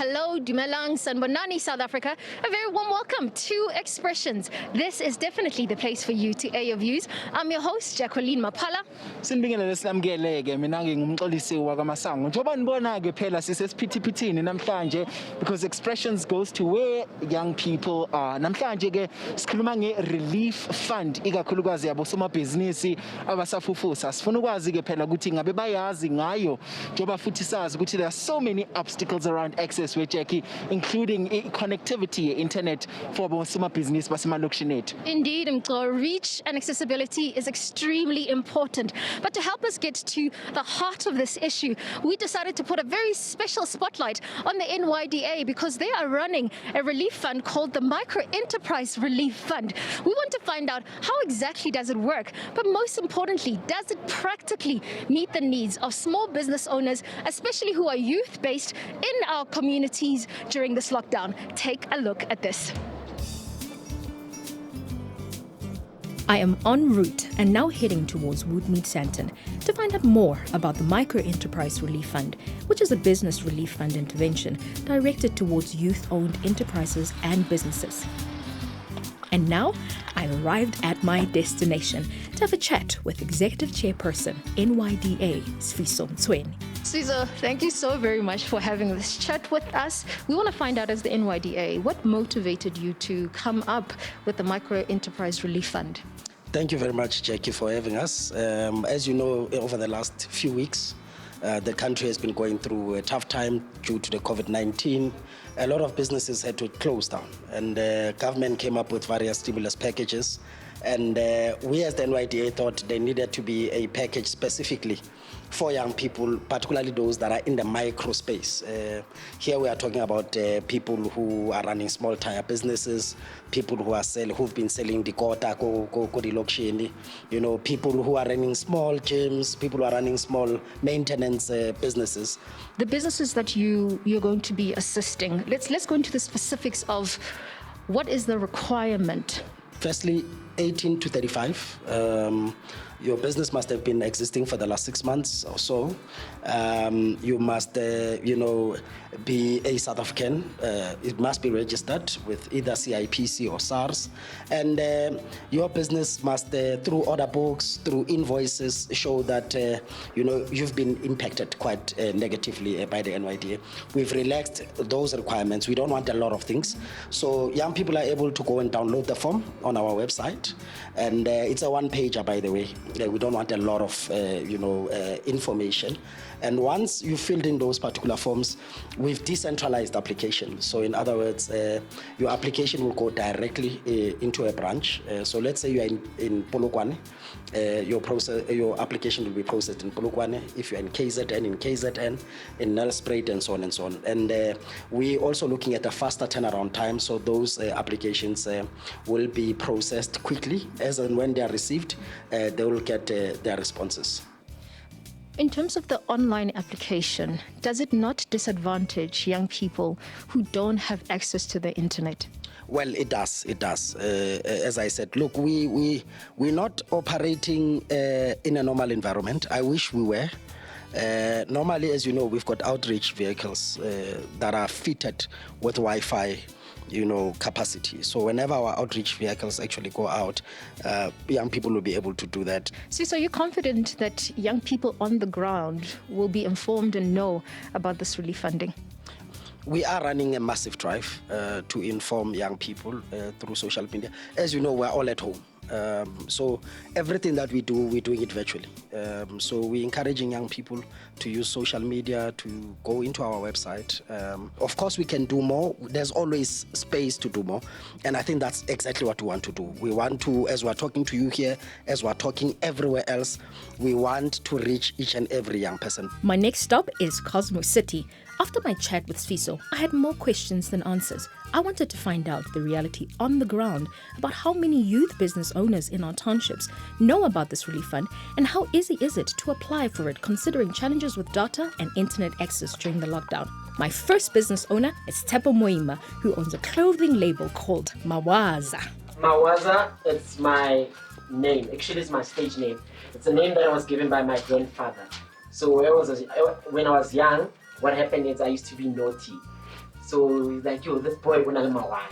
hello, Dumelang, Sanbonani, South Africa. A very warm welcome to Expressions. This is definitely the place for you to air your views. I'm your host, Jacqueline Mapala. Sinibingelele silamkeleke mina ngingumxolisi wakwaMasango. Njengoba nibona ke phela sisesiphithipithini namhlanje because Expressions goes to where young people are. Namhlanje ke sikhuluma nge-relief fund ikakhulukazi yabo somabhizinisi abasafufusa. Sifuna ukwazi ke phela ukuthi ngabe bayazi ngayo njengoba futhi sazi ukuthi there are so many obstacles around access with Jackie, including connectivity, internet for somabhizinisi basemalokishini ethu. Indeed, reach and accessibility is extremely important. But to help us get to the heart of this issue, we decided to put a very special spotlight on the NYDA because they are running a relief fund called the Micro Enterprise Relief Fund. We want to find out how exactly does it work, but most importantly, does it practically meet the needs of small business owners, especially who are youth-based in our communities during this lockdown? Take a look at this. I am en route and now heading towards Woodmead Santon to find out more about the Micro Enterprise Relief Fund, which is a business relief fund intervention directed towards youth-owned enterprises and businesses. And now, I've arrived at my destination to have a chat with Executive Chairperson, NYDA, Sfiso Mtsweni. Sfiso, thank you so very much for having this chat with us. We want to find out, as the NYDA, what motivated you to come up with the Micro Enterprise Relief Fund? Thank you very much, Jackie, for having us. As you know, over the last few weeks, the country has been going through a tough time due to the COVID-19. A lot of businesses had to close down, and the government came up with various stimulus packages. And we as the NYDA thought there needed to be a package specifically for young people, particularly those that are in the micro space. Here we are talking about people who are running small tire businesses, people who've been selling dikota, you know, people who are running small gyms, people who are running small maintenance businesses. The businesses that you're going to be assisting, let's go into the specifics of what is the requirement. Firstly, 18 to 35. Your business must have been existing for the last 6 months or so. You must, be a South African. It must be registered with either CIPC or SARS. And your business must, through order books, through invoices, show that, you've been impacted quite negatively by the NYDA. We've relaxed those requirements. We don't want a lot of things. So young people are able to go and download the form on our website. And it's a one-pager, by the way. We don't want a lot of, information. And once you filled in those particular forms, we've decentralized application. So in other words, your application will go directly into a branch. So let's say you are in Polokwane, your application will be processed in Polokwane. If you're in KZN, in Nelspruit, and so on and so on. And we're also looking at a faster turnaround time. So those applications will be processed quickly. As and when they are received, they will get their responses. In terms of the online application, does it not disadvantage young people who don't have access to the internet? Well, it does. It does. As I said, look, we're not operating in a normal environment. I wish we were. Normally, as you know, we've got outreach vehicles that are fitted with Wi-Fi, capacity. So whenever our outreach vehicles actually go out, young people will be able to do that. So are you confident that young people on the ground will be informed and know about this relief funding? We are running a massive drive to inform young people through social media. As you know, we're all at home. So everything that we do, we're doing it virtually. So we're encouraging young people to use social media, to go into our website. Of course, we can do more. There's always space to do more. And I think that's exactly what we want to do. We want to, as we're talking to you here, as we're talking everywhere else, we want to reach each and every young person. My next stop is Cosmo City. After my chat with Sfiso, I had more questions than answers. I wanted to find out the reality on the ground about how many youth business owners in our townships know about this relief fund and how easy is it to apply for it considering challenges with data and internet access during the lockdown. My first business owner is Tepo Moima, who owns a clothing label called Mawaza. Mawaza, it's my name. Actually, it's my stage name. It's a name that I was given by my grandfather. So when I was young, what happened is I used to be naughty. So he's like, yo, this boy when I'm Mawaza.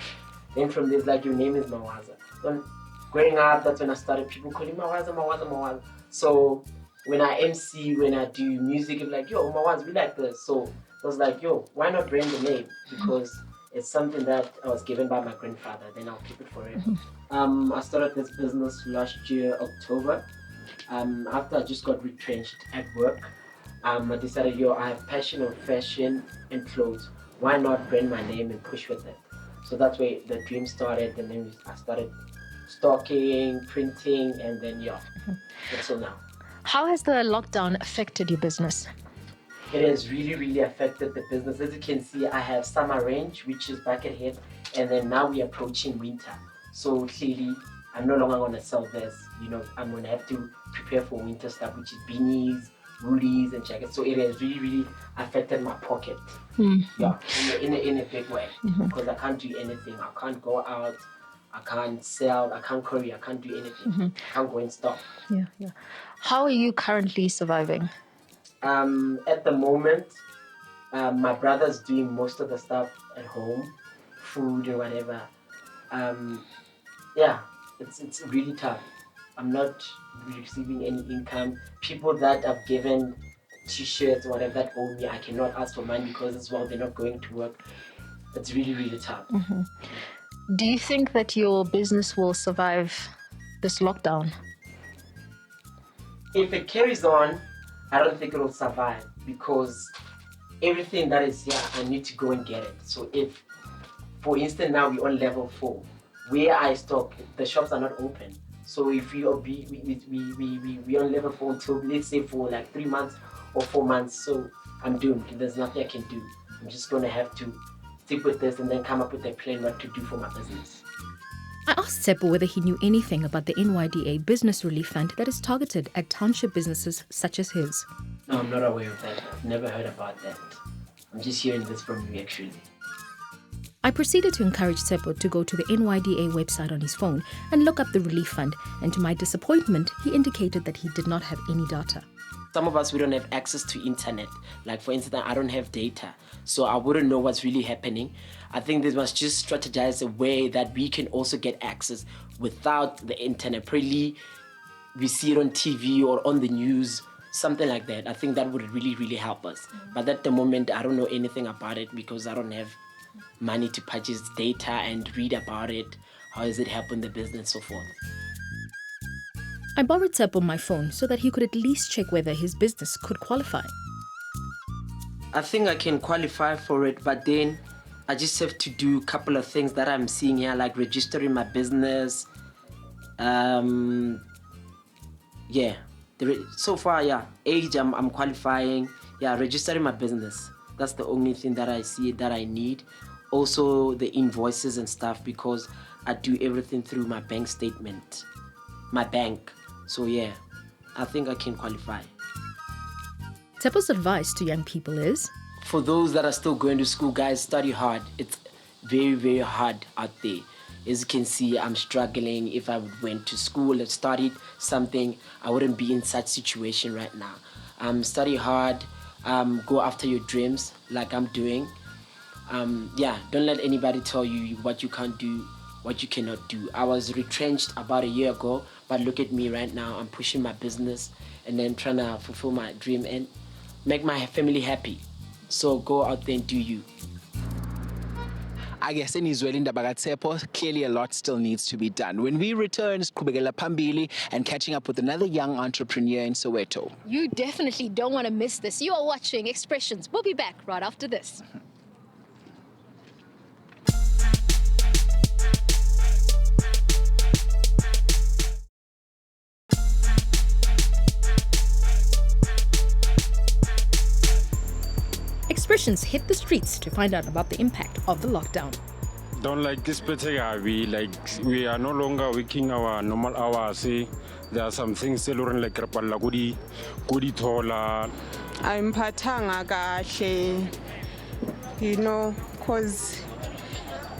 Then from there, like, your name is Mawaza. Then growing up, that's when I started people calling Mawaza, Mawaza, Mawaza. So when I MC, when I do music, it's like, yo, Mawaza, we like this. So I was like, yo, why not brand the name? Because it's something that I was given by my grandfather. Then I'll keep it forever. I started this business last year, October. After I just got retrenched at work, I decided, yo, I have passion of fashion and clothes. Why not brand my name and push with it? So that's where the dream started, and then I started stocking, printing, and then until now. How has the lockdown affected your business? It has really, really affected the business. As you can see, I have summer range, which is back ahead, and then now we're approaching winter. So clearly, I'm no longer gonna sell this. I'm gonna have to prepare for winter stuff, which is beanies, hoodies, and jackets. So it has really, really affected my pocket. Yeah, in a big way, because I can't do anything. I can't go out. I can't sell. I can't courier. I can't do anything. I can't go in stock. Yeah. How are you currently surviving? At the moment, my brother's doing most of the stuff at home, food and whatever. It's really tough. I'm not receiving any income. People that I've given t-shirts or whatever that owe me, I cannot ask for money because as well they're not going to work. It's really, really tough. Do you think that your business will survive this lockdown? If it carries on, I don't think it will survive because everything that is here, I need to go and get it. So if, for instance, now we're on level 4, where I stock, the shops are not open. So if we on level 4 until, let's say, for like 3 months or 4 months, so I'm doomed. There's nothing I can do. I'm just going to have to stick with this and then come up with a plan what to do for my business. I asked Tsepo whether he knew anything about the NYDA Business Relief Fund that is targeted at township businesses such as his. No, I'm not aware of that. I've never heard about that. I'm just hearing this from you, actually. I proceeded to encourage Tsepo to go to the NYDA website on his phone and look up the relief fund, and to my disappointment, he indicated that he did not have any data. Some of us, we don't have access to internet. Like, for instance, I don't have data, so I wouldn't know what's really happening. I think they must just strategize a way that we can also get access without the internet. Probably we see it on TV or on the news, something like that. I think that would really, really help us. But at the moment, I don't know anything about it because I don't have money to purchase data and read about it. How does it help in the business, so forth. I borrowed Tsepo my phone so that he could at least check whether his business could qualify. I think I can qualify for it, but then I just have to do a couple of things that I'm seeing here, like registering my business. So far, age, I'm qualifying. Registering my business. That's the only thing that I see that I need. Also, the invoices and stuff, because I do everything through my bank statement, my bank. So I think I can qualify. Tsepo's advice to young people is, for those that are still going to school, guys, study hard. It's very, very hard out there. As you can see, I'm struggling. If I went to school and studied something, I wouldn't be in such situation right now. Study hard, go after your dreams like I'm doing. Don't let anybody tell you what you can't do, what you cannot do. I was retrenched about a year ago, but look at me right now. I'm pushing my business and then trying to fulfill my dream and make my family happy. So go out there and do you. I guess in Israel, in the Bagatsepo, clearly a lot still needs to be done. When we return, Kubegela Pambili and catching up with another young entrepreneur in Soweto. you definitely don't want to miss this. You are watching Expressions. We'll be back right after this. Expressions hit the streets to find out about the impact of the lockdown. Don't like this particular, we are no longer working our normal hours. There are some things still like rapalla kudi thola. I'm patanga kahle, cause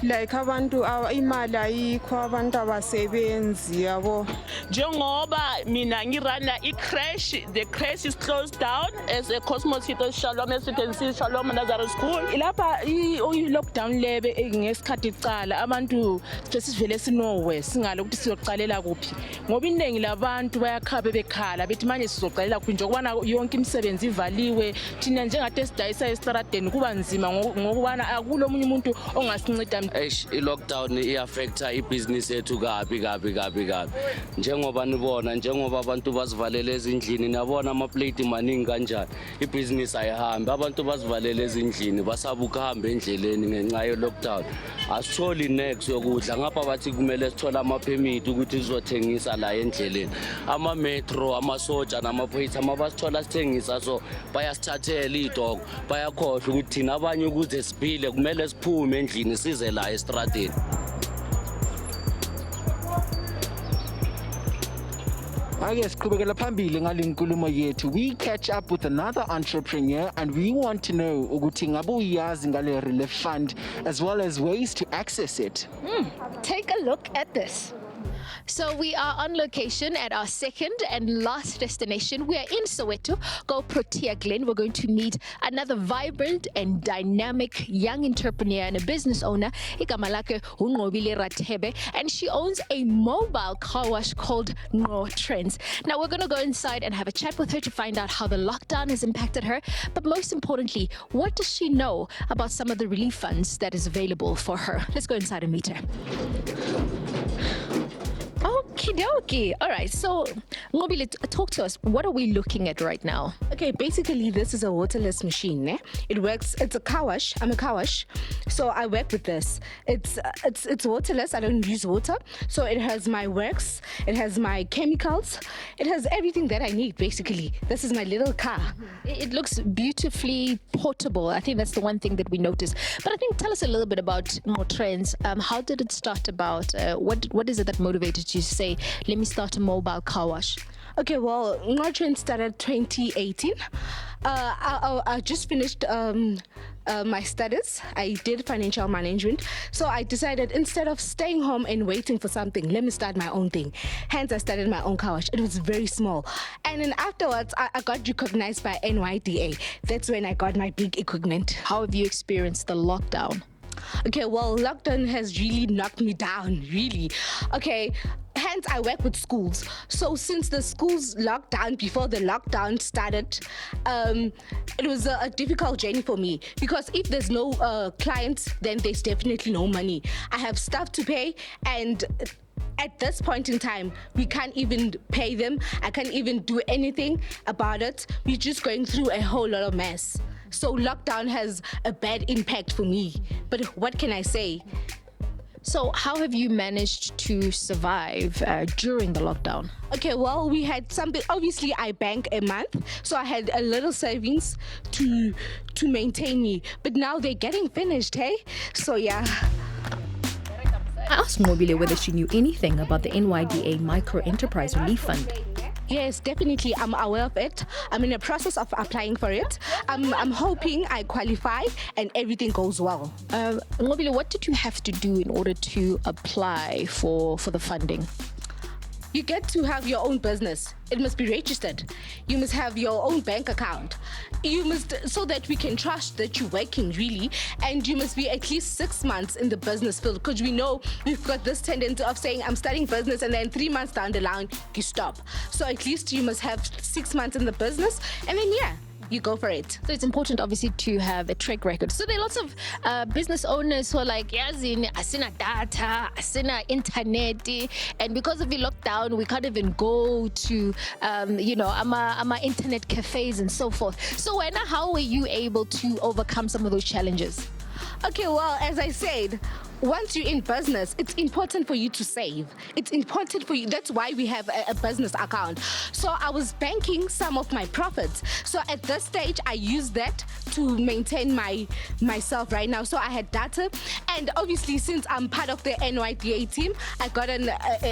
like abantu imali ayikho abantu abasebenzi yabo. Njengoba mina ngirana i-crash, the crash is closed down as a Cosmos Hitos Shalom, as you can see, Shalom Nazareth School. Lapha i-lockdown lebe ngesikhathi icala abantu sesivele sinowe singale ukuthi sizoqalela kuphi ngoba iningi labantu bayakhabe bekhala bethi manje sizoqalela kuphi njengobana yonke imisebenzi ivaliwe thina njengade esidayisa estradeni kuba nzima ngokubana akulo omunye umuntu ongasinceda. I-lockdown i-affecta ibhizinisi yethu kabi njengoba nibona njengoba abantu bazivalele ezindlini nabona amaplate maningi kanjani ibhizinisi ayihambi abantu bazivalele ezindlini basaba ukuhamba endleleni ngenxa ye-lockdown asitholi next yokudla ngapha bathi kumele sithole ama-permit ukuthi sizothengisa la endleleni ama-metro amasoja namaphoyisa mabasithola sithengisa so bayasithathela iy'toko bayakhohlwa ukuthi thina abanye ukuze siphile kumele siphume endlini size la estradeni. Ake siqhubekela phambili ngale nkulumo yethu. We catch up with another entrepreneur and we want to know ukuthi ngabe uyazi ngale relief fund as well as ways to access it. Take a look at this. So we are on location at our second and last destination. We are in Soweto, Go Protea Glen. We're going to meet another vibrant and dynamic young entrepreneur and a business owner, igama lakhe uNqobile Rathebe, and she owns a mobile car wash called No Trends. Now we're going to go inside and have a chat with her to find out how the lockdown has impacted her, but most importantly, what does she know about some of the relief funds that is available for her? Let's go inside and meet her. Okie dokie. All right. So, Ngobile, talk to us. What are we looking at right now? Okay, basically this is a waterless machine. It works. It's a car wash. I'm a car wash, so I work with this. It's waterless. I don't use water, so it has my works. It has my chemicals. It has everything that I need. Basically, this is my little car. It looks beautifully portable. I think that's the one thing that we noticed. But I think tell us a little bit about No Trends. How did it start about? What is it that motivated you to say, let me start a mobile car wash? Okay, well, No Trends started 2018. I just finished my studies. I did financial management. So I decided instead of staying home and waiting for something, let me start my own thing. Hence, I started my own car wash. It was very small. And then afterwards, I got recognized by NYDA. That's when I got my big equipment. How have you experienced the lockdown? Okay, well, lockdown has really knocked me down, really. Okay, hence I work with schools. So since the schools locked down before the lockdown started, it was a difficult journey for me because if there's no clients, then there's definitely no money. I have stuff to pay, and at this point in time, we can't even pay them. I can't even do anything about it. We're just going through a whole lot of mess. So lockdown has a bad impact for me. But what can I say? So how have you managed to survive during the lockdown? Okay, well, we had something. Obviously, I bank a month, so I had a little savings to maintain me. But now they're getting finished, hey? So yeah. I asked Ngobile whether she knew anything about the NYDA Micro Enterprise Relief Fund. Yes, definitely. I'm aware of it. I'm in the process of applying for it. I'm hoping I qualify and everything goes well. Ngobile, what did you have to do in order to apply for the funding? You get to have your own business. It must be registered. You must have your own bank account. You must, so that we can trust that you're working really, and you must be at least 6 months in the business field, because we know we've got this tendency of saying I'm starting business and then 3 months down the line you stop. So at least you must have 6 months in the business, and then you go for it. So it's important, obviously, to have a track record. So there are lots of business owners who are like, yazini, asina data, asina internet, and because of the lockdown, we can't even go to, ama internet cafes and so forth. So how were you able to overcome some of those challenges? Okay, well, as I said, once you're in business, it's important for you to save. It's important for you. That's why we have a business account. So I was banking some of my profits. So at this stage, I use that to maintain myself right now. So I had data. And obviously, since I'm part of the NYDA team, I got an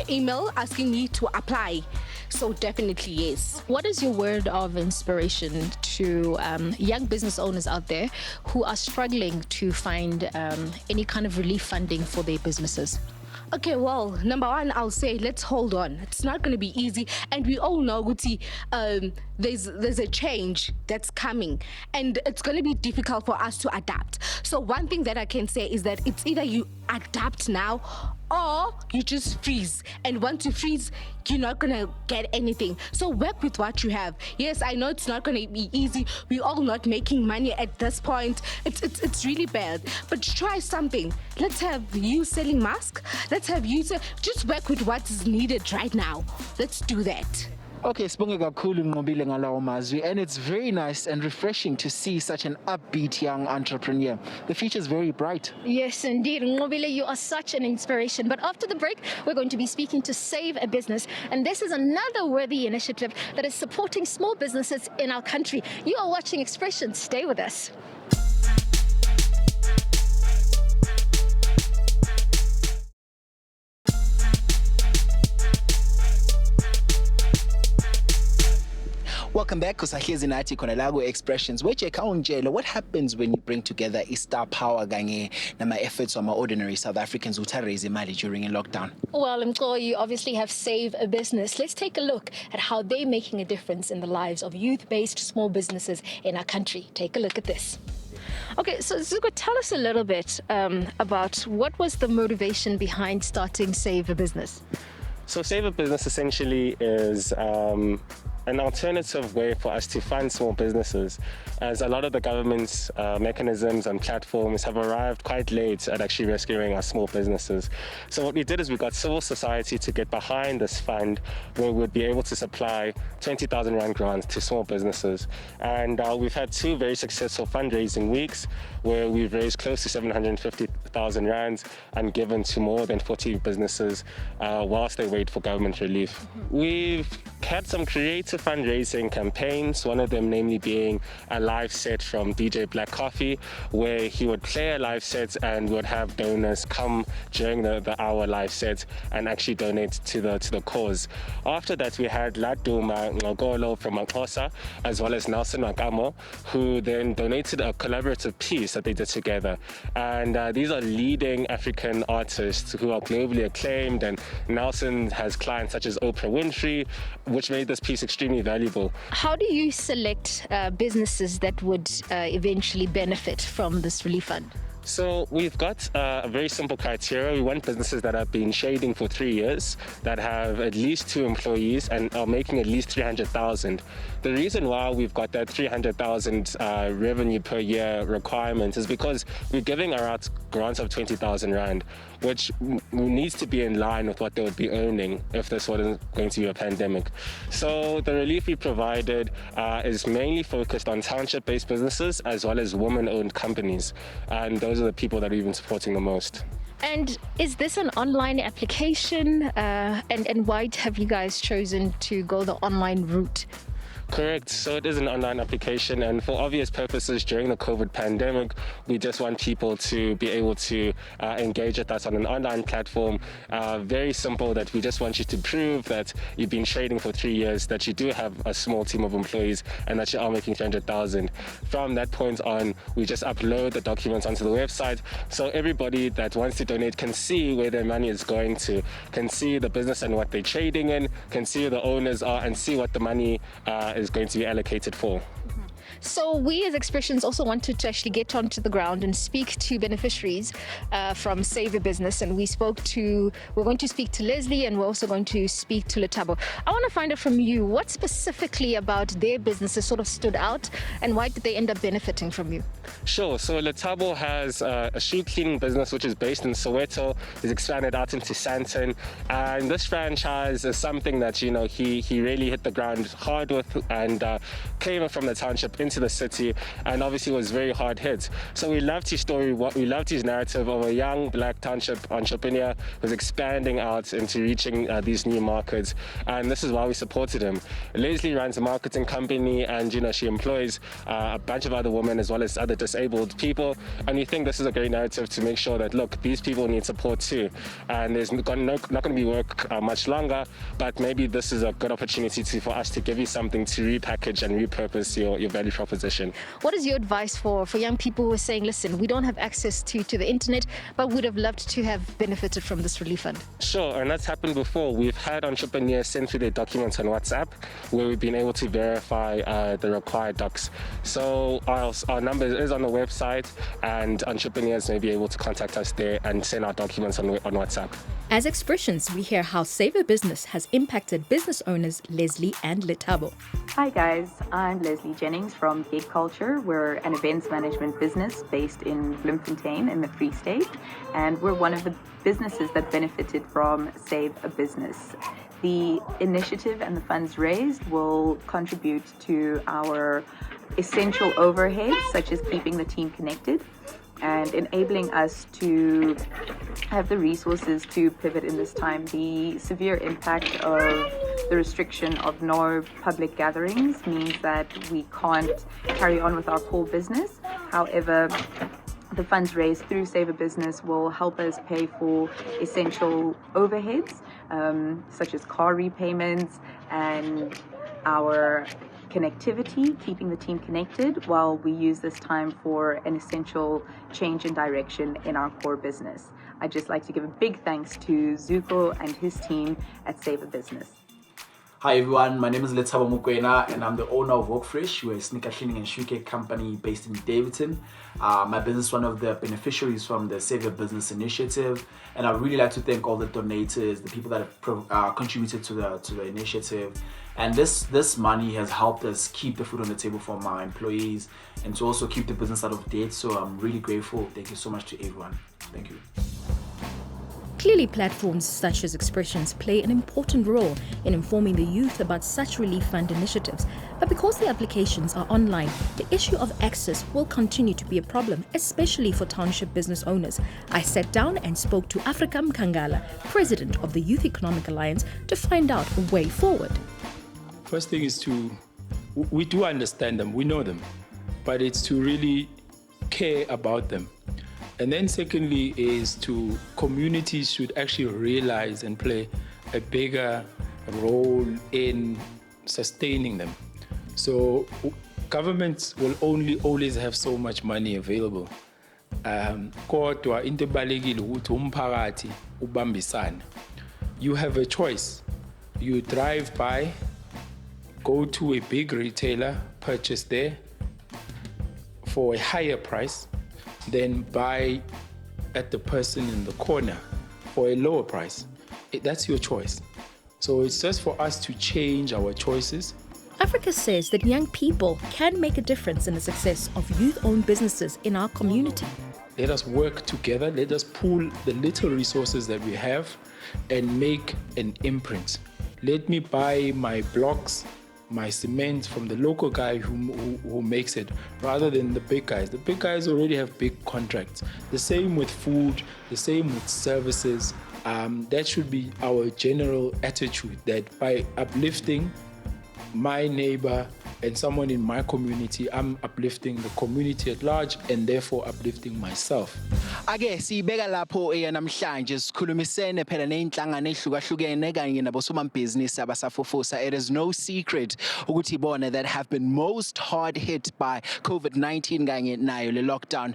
email asking me to apply. So definitely, yes. What is your word of inspiration to young business owners out there who are struggling to find any kind of relief funding for their businesses? Okay, well, number one, I'll say let's hold on. It's not going to be easy, and we all know, Guti, there's a change that's coming, and it's going to be difficult for us to adapt. So one thing that I can say is that it's either you adapt now or you just freeze. And once you freeze, you're not gonna get anything. So work with what you have. Yes, I know it's not gonna be easy. We're all not making money at this point. It's really bad. But try something. Let's have you selling masks. Let's have you just work with what is needed right now. Let's do that. Okay, sibonge kakhulu Nqobile ngalawo mazwi, and it's very nice and refreshing to see such an upbeat young entrepreneur. The future is very bright. Yes, indeed. Nqobile, you are such an inspiration. But after the break, we're going to be speaking to Save a Business. And this is another worthy initiative that is supporting small businesses in our country. You are watching Expressions. Stay with us. Welcome back, kusahlezi nathi khona la ku-Expressions. Weche khawungitshela, what happens when you bring together i-star power kanye nama-efforts ordinary South Africans who raise imali during a lockdown? Well, Mko, you obviously have Save a Business. Let's take a look at how they're making a difference in the lives of youth-based small businesses in our country. Take a look at this. Okay, so Zuko, tell us a little bit about what was the motivation behind starting Save a Business? So Save a Business essentially is an alternative way for us to fund small businesses, as a lot of the government's mechanisms and platforms have arrived quite late at actually rescuing our small businesses. So what we did is we got civil society to get behind this fund where we would be able to supply 20,000 Rand grants to small businesses. And we've had two very successful fundraising weeks where we've raised close to 750,000 Rand and given to more than 40 businesses whilst they wait for government relief. We've had some creative fundraising campaigns, one of them namely being a live set from DJ Black Coffee, where he would play a live set and would have donors come during the hour live set and actually donate to the cause. After that, we had Laduma Ngogolo from Mankosa, as well as Nelson Makamo, who then donated a collaborative piece that they did together. And these are leading African artists who are globally acclaimed, and Nelson has clients such as Oprah Winfrey, which made this piece extremely valuable. How do you select businesses that would eventually benefit from this relief fund? So we've got a very simple criteria. We want businesses that have been shading for 3 years, that have at least 2 employees and are making at least 300,000. The reason why we've got that 300,000 revenue per year requirement is because we're giving out grants of 20,000 Rand, which needs to be in line with what they would be earning if this wasn't going to be a pandemic. So the relief we provided is mainly focused on township-based businesses as well as women-owned companies. And those are the people that we've been supporting the most. And is this an online application? And why have you guys chosen to go the online route? Correct. So it is an online application, and for obvious purposes during the COVID pandemic, we just want people to be able to engage with us on an online platform. Very simple, that we just want you to prove that you've been trading for 3 years, that you do have a small team of employees, and that you are making 300,000. From that point on, we just upload the documents onto the website, so everybody that wants to donate can see where their money is going to, can see the business and what they're trading in, can see who the owners are, and see what the money is going to be allocated for. So we as Expressions also wanted to actually get onto the ground and speak to beneficiaries from Save a Business, and we're going to speak to Leslie, and we're also going to speak to Letabo. I want to find out from you, what specifically about their businesses sort of stood out, and why did they end up benefiting from you? Sure. So Letabo has a shoe cleaning business which is based in Soweto. He's expanded out into Sandton, and this franchise is something that he really hit the ground hard with, and came from the township into the city, and obviously was very hard hit. So we loved his story. We loved his narrative of a young black township entrepreneur who's expanding out into reaching these new markets, and this is why we supported him. Leslie runs a marketing company, and she employs a bunch of other women as well as other disabled people, and we think this is a great narrative to make sure that, look, these people need support too, and there's not going to be work much longer, but maybe this is a good opportunity for us to give you something to repackage and repurpose your value proposition. What is your advice for young people who are saying, listen, we don't have access to the internet, but would have loved to have benefited from this relief fund? Sure, and that's happened before. We've had entrepreneurs send through their documents on WhatsApp where we've been able to verify the required docs. So our number is on the website, and entrepreneurs may be able to contact us there and send our documents on WhatsApp. As Expressions, we hear how Save a Business has impacted business owners Leslie and Letabo. Hi guys, I'm Leslie Jennings from Gig Culture. We're an events management business based in Bloemfontein in the Free State, and we're one of the businesses that benefited from Save a Business. The initiative and the funds raised will contribute to our essential overheads, such as keeping the team connected and enabling us to have the resources to pivot in this time. The severe impact of the restriction of no public gatherings means that we can't carry on with our core business. However, the funds raised through Save a Business will help us pay for essential overheads, such as car repayments and our connectivity, keeping the team connected, while we use this time for an essential change in direction in our core business. I'd just like to give a big thanks to Zuko and his team at Save a Business. Hi everyone, my name is Letabo Mokoena and I'm the owner of Walkfresh. We're a sneaker cleaning and shoe care company based in Davidson. My business is one of the beneficiaries from the Save a Business initiative, and I'd really like to thank all the donators, the people that have contributed to the initiative. And this money has helped us keep the food on the table for my employees and to also keep the business out of debt. So I'm really grateful. Thank you so much to everyone. Thank you. Clearly, platforms such as Expressions play an important role in informing the youth about such relief fund initiatives. But because the applications are online, the issue of access will continue to be a problem, especially for township business owners. I sat down and spoke to Africa Mkangala, president of the Youth Economic Alliance, to find out a way forward. First thing is we do understand them, we know them, but it's to really care about them. And then secondly is communities should actually realize and play a bigger role in sustaining them. So governments will always have so much money available. Kodwa into ebalulekile ukuthi umphakathi ubambisane. You have a choice. You drive by, go to a big retailer, purchase there for a higher price, then buy at the person in the corner for a lower price. That's your choice. So it's just for us to change our choices. Africa says that young people can make a difference in the success of youth-owned businesses in our community. Let us work together. Let us pool the little resources that we have and make an imprint. Let me buy my blocks, my cement from the local guy who makes it, rather than the big guys. The big guys already have big contracts. The same with food, the same with services. That should be our general attitude, that by uplifting my neighbor and someone in my community, I'm uplifting the community at large and therefore uplifting myself. Ake sibeka lapho namhlanje sikhulumisene phela neinhlangano ehlukahlukene kanye nabosomabhizinisi abasafufusa. It is no secret ukuthi bona that have been most hard hit by COVID-19 kanye nayo le lockdown.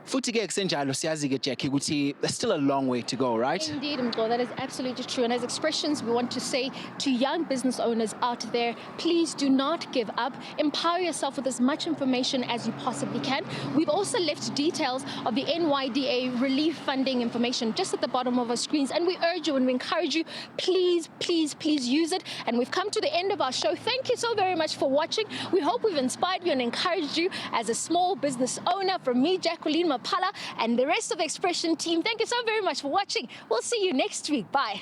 Futhi ke kusenjalo siyazi ke Jackie ukuthi there's still a long way to go, right? Indeed, Mko, that is absolutely true. And as Expressions, we want to say to young business owners out there, please do not give up. Empower yourself with as much information as you possibly can. We've also left details of the NYDA relief funding information just at the bottom of our screens. And we urge you and we encourage you, please, please, please use it. And we've come to the end of our show. Thank you so very much for watching. We hope we've inspired you and encouraged you as a small business owner. From me, Jacqueline Mapala, and the rest of the Expression team, thank you so very much for watching. We'll see you next week. Bye.